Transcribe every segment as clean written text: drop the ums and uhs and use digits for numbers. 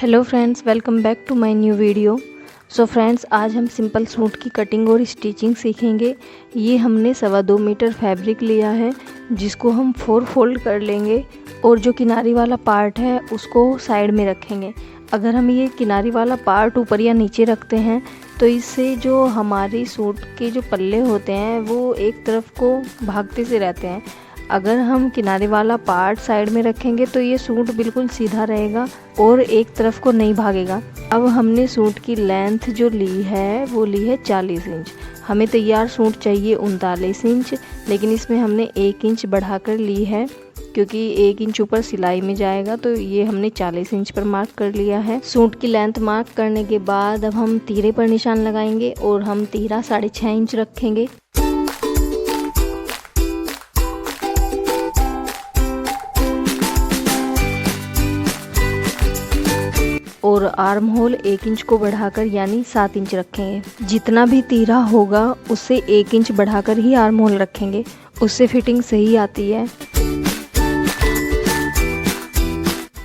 Hello friends, welcome back to my new video. So friends, आज हम simple suit की cutting और stitching सीखेंगे। ये हमने 2.25 मीटर फैब्रिक लिया है जिसको हम 4 फोल्ड कर लेंगे और जो किनारी वाला पार्ट है उसको साइड में रखेंगे। अगर हम ये किनारी वाला पार्ट ऊपर या नीचे रखते हैं तो इससे जो हमारी सूट के जो पल्ले होते हैं वो एक तरफ को भागते से रहते हैं। अगर हम किनारे वाला पार्ट साइड में रखेंगे तो ये सूट बिल्कुल सीधा रहेगा और एक तरफ को नहीं भागेगा। अब हमने सूट की लेंथ जो ली है वो ली है 40 इंच। हमें तैयार सूट चाहिए 39 इंच, लेकिन इसमें हमने 1 इंच बढ़ाकर ली है क्योंकि 1 इंच ऊपर सिलाई में जाएगा, तो ये हमने 40 इंच पर मार्क कर लिया है। सूट की लेंथ मार्क करने के बाद अब हम तीरे पर निशान लगाएंगे और हम तीरा 6.5 इंच रखेंगे। और आर्म होल 1 इंच को बढ़ाकर यानी 7 इंच रखेंगे। जितना भी तीरा होगा उससे 1 इंच बढ़ाकर ही आर्म होल रखेंगे, उससे फिटिंग सही आती है।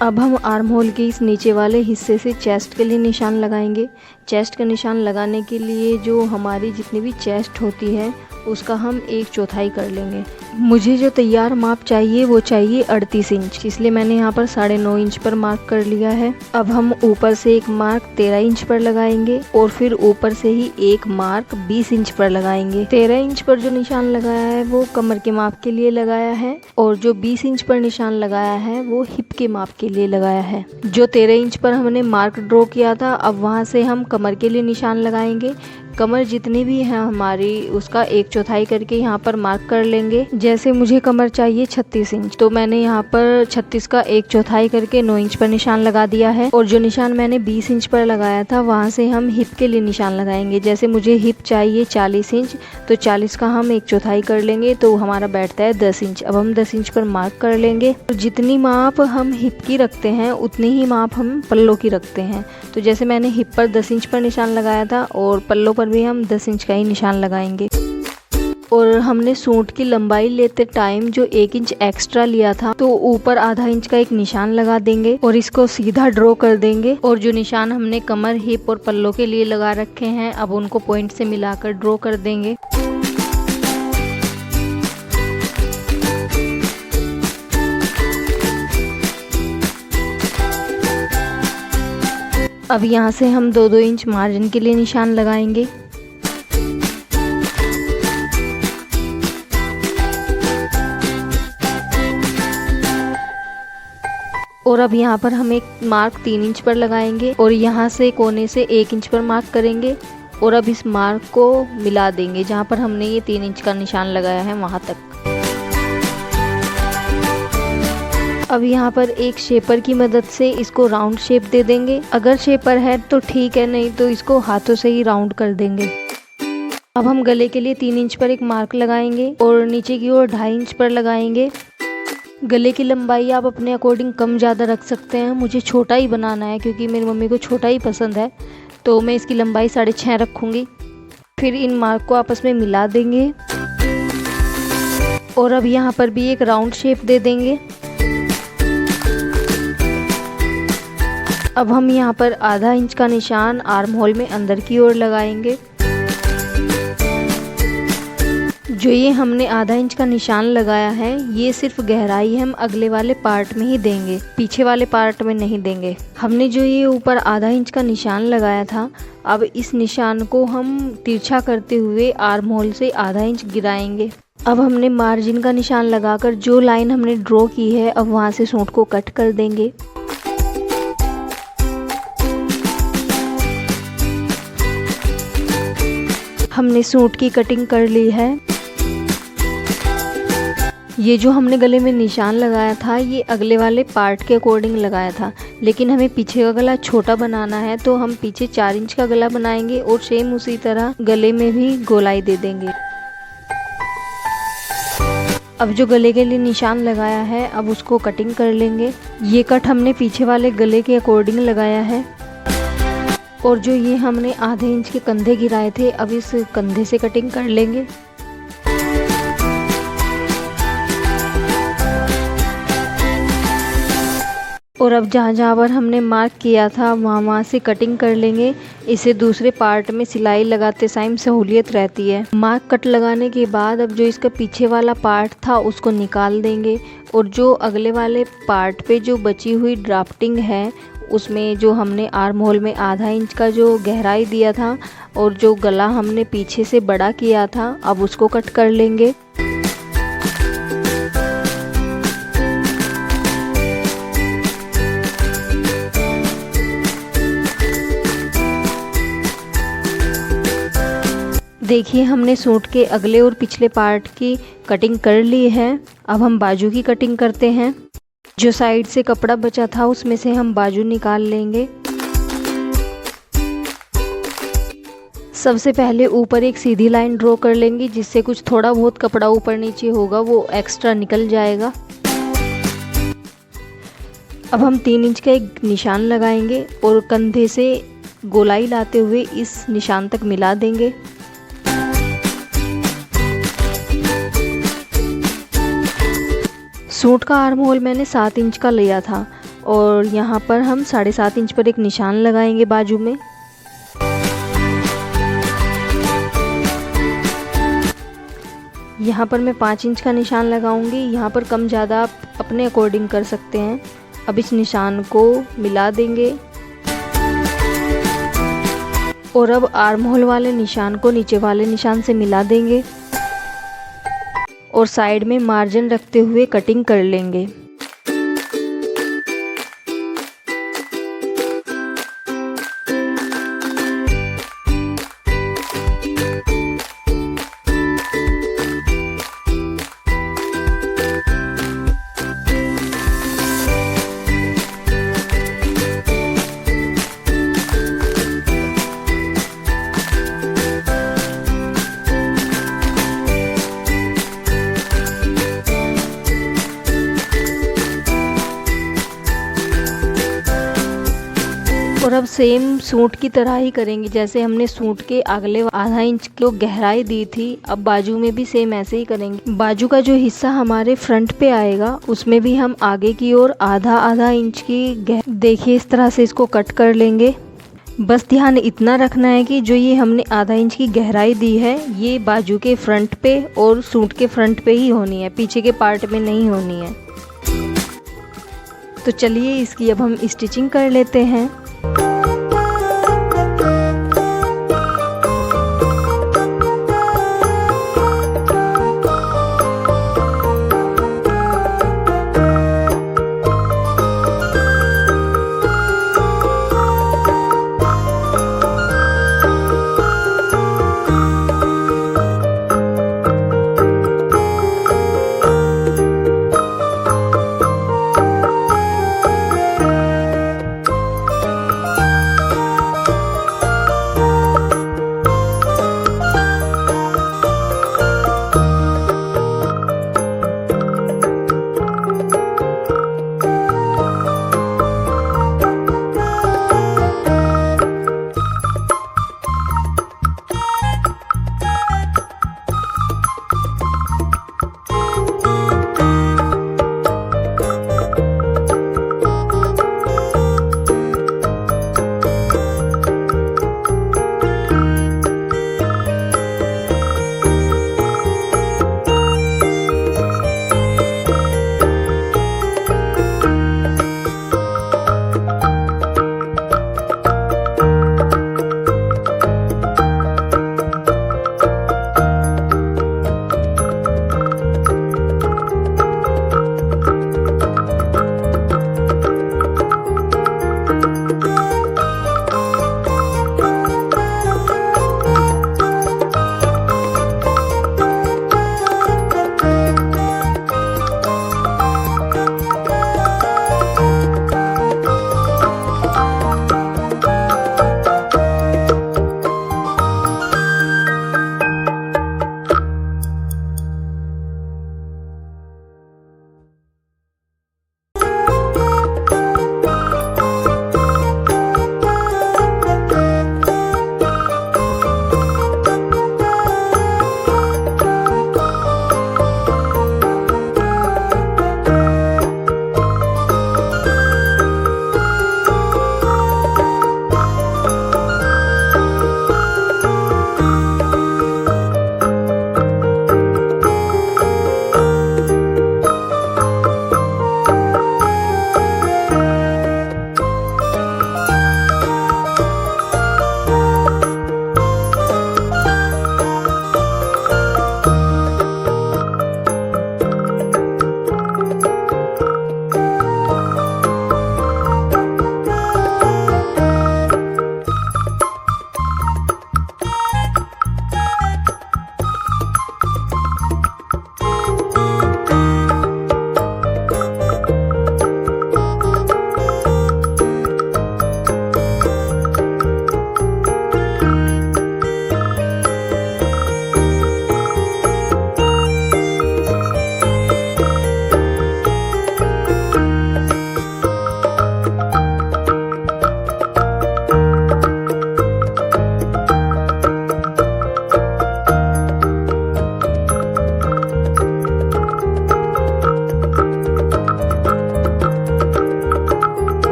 अब हम आर्म होल के इस नीचे वाले हिस्से से चेस्ट के लिए निशान लगाएंगे। चेस्ट का निशान लगाने के लिए जो हमारी जितनी भी चेस्ट होती है उसका हम 1/4 कर लेंगे। मुझे जो तैयार माप चाहिए वो चाहिए 38 इंच, इसलिए मैंने यहाँ पर 9.5 इंच पर मार्क कर लिया है। अब हम ऊपर से एक मार्क 13 इंच पर लगाएंगे और फिर ऊपर से ही एक मार्क 20 इंच पर लगाएंगे। 13 इंच पर जो निशान लगाया है वो कमर के माप के लिए लगाया है और जो 20 इंच पर निशान लगाया है वो हिप के माप के लिए लगाया है। जो 13 इंच पर हमने मार्क ड्रॉ किया था, अब वहाँ से हम कमर के लिए निशान लगाएंगे। कमर जितनी भी है हमारी उसका 1/4 करके यहाँ पर मार्क कर लेंगे। जैसे मुझे कमर चाहिए 36 इंच, तो मैंने यहाँ पर 36 का 1/4 करके 9 इंच पर निशान लगा दिया है। और जो निशान मैंने 20 इंच पर लगाया था वहाँ से हम हिप के लिए निशान लगाएंगे। जैसे मुझे हिप चाहिए 40 इंच, तो 40 का हम 1/4 कर लेंगे तो हमारा बैठता है 10 इंच। अब हम 10 इंच पर मार्क कर लेंगे। तो जितनी माप हम हिप की रखते हैं उतनी ही माप हम पल्लों की रखते हैं। तो जैसे मैंने हिप पर 10 इंच पर निशान लगाया था और पल्लों पर भी हम 10 इंच का ही निशान लगाएंगे। और हमने सूट की लंबाई लेते टाइम जो 1 इंच एक्स्ट्रा लिया था तो ऊपर ½ इंच का एक निशान लगा देंगे और इसको सीधा ड्रॉ कर देंगे। और जो निशान हमने कमर, हिप और पल्लों के लिए लगा रखे हैं अब उनको पॉइंट से मिलाकर ड्रॉ कर देंगे। अब यहाँ से हम 2-2 इंच मार्जिन के लिए निशान लगाएंगे। और अब यहाँ पर हम एक मार्क 3 इंच पर लगाएंगे और यहाँ से कोने से 1 इंच पर मार्क करेंगे और अब इस मार्क को मिला देंगे जहाँ पर हमने ये 3 इंच का निशान लगाया है वहाँ तक। अब यहाँ पर एक शेपर की मदद से इसको राउंड शेप दे देंगे। अगर शेपर है तो ठीक है, नहीं तो इसको हाथों से ही राउंड कर देंगे। अब हम गले के लिए 3 इंच पर एक मार्क लगाएंगे और नीचे की ओर 2.5 इंच पर लगाएंगे। गले की लंबाई आप अपने अकॉर्डिंग कम ज़्यादा रख सकते हैं। मुझे छोटा ही बनाना है क्योंकि मेरी मम्मी को छोटा ही पसंद है, तो मैं इसकी लंबाई 6.5 रखूँगी। फिर इन मार्क को आपस में मिला देंगे और अब यहाँ पर भी एक राउंड शेप दे देंगे। अब हम यहाँ पर ½ इंच का निशान आर्म होल में अंदर की ओर लगाएंगे। जो ये हमने ½ इंच का निशान लगाया है ये सिर्फ गहराई हम अगले वाले पार्ट में ही देंगे, पीछे वाले पार्ट में नहीं देंगे। हमने जो ये ऊपर ½ इंच का निशान लगाया था, अब इस निशान को हम तिरछा करते हुए आर्म होल से ½ इंच गिराएंगे। अब हमने मार्जिन का निशान लगाकर जो लाइन हमने ड्रॉ की है अब वहाँ से सूट को कट कर देंगे। हमने सूट की कटिंग कर ली है। ये जो हमने गले में निशान लगाया था ये अगले वाले पार्ट के अकॉर्डिंग लगाया था, लेकिन हमें पीछे का गला छोटा बनाना है तो हम पीछे 4 इंच का गला बनाएंगे और सेम उसी तरह गले में भी गोलाई दे देंगे। अब जो गले के लिए निशान लगाया है अब उसको कटिंग कर लेंगे। ये कट हमने पीछे वाले गले के अकॉर्डिंग लगाया है। और जो ये हमने ½ इंच के कंधे गिराए थे अब इस कंधे से कटिंग कर लेंगे। और अब जहाँ पर हमने मार्क किया था वहाँ से कटिंग कर लेंगे। इसे दूसरे पार्ट में सिलाई लगाते टाइम सहूलियत रहती है। मार्क कट लगाने के बाद अब जो इसका पीछे वाला पार्ट था उसको निकाल देंगे और जो अगले वाले पार्ट पे जो बची हुई ड्राफ्टिंग है उसमें जो हमने आर्म होल में आधा इंच का जो गहराई दिया था और जो गला हमने पीछे से बड़ा किया था अब उसको कट कर लेंगे। देखिए हमने सूट के अगले और पिछले पार्ट की कटिंग कर ली है। अब हम बाजू की कटिंग करते हैं। जो साइड से कपड़ा बचा था उसमें से हम बाजू निकाल लेंगे। सबसे पहले ऊपर एक सीधी लाइन ड्रॉ कर लेंगे जिससे कुछ थोड़ा बहुत कपड़ा ऊपर नीचे होगा वो एक्स्ट्रा निकल जाएगा। अब हम 3 इंच का एक निशान लगाएंगे और कंधे से गोलाई लाते हुए इस निशान तक मिला देंगे। सूट का आर्म होल मैंने 7 इंच का लिया था और यहाँ पर हम 7.5 इंच पर एक निशान लगाएंगे बाजू में। यहाँ पर मैं 5 इंच का निशान लगाऊंगी। यहाँ पर कम ज़्यादा आप अपने अकॉर्डिंग कर सकते हैं। अब इस निशान को मिला देंगे और अब आर्म होल वाले निशान को नीचे वाले निशान से मिला देंगे और साइड में मार्जिन रखते हुए कटिंग कर लेंगे। और अब सेम सूट की तरह ही करेंगे जैसे हमने सूट के अगले आधा इंच की गहराई दी थी। अब बाजू में भी सेम ऐसे ही करेंगे। बाजू का जो हिस्सा हमारे फ्रंट पे आएगा उसमें भी हम आगे की ओर आधा इंच की देखिए इस तरह से इसको कट कर लेंगे। बस ध्यान इतना रखना है कि जो ये हमने आधा इंच की गहराई दी है ये बाजू के फ्रंट पे और सूट के फ्रंट पे ही होनी है, पीछे के पार्ट में नहीं होनी है। तो चलिए इसकी अब हम स्टिचिंग कर लेते हैं।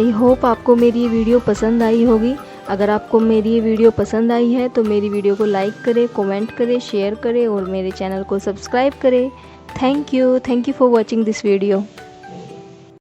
आई होप आपको मेरी ये वीडियो पसंद आई होगी। अगर आपको मेरी ये वीडियो पसंद आई है तो मेरी वीडियो को लाइक करें, कमेंट करें, शेयर करें और मेरे चैनल को सब्सक्राइब करें। Thank you for watching this video.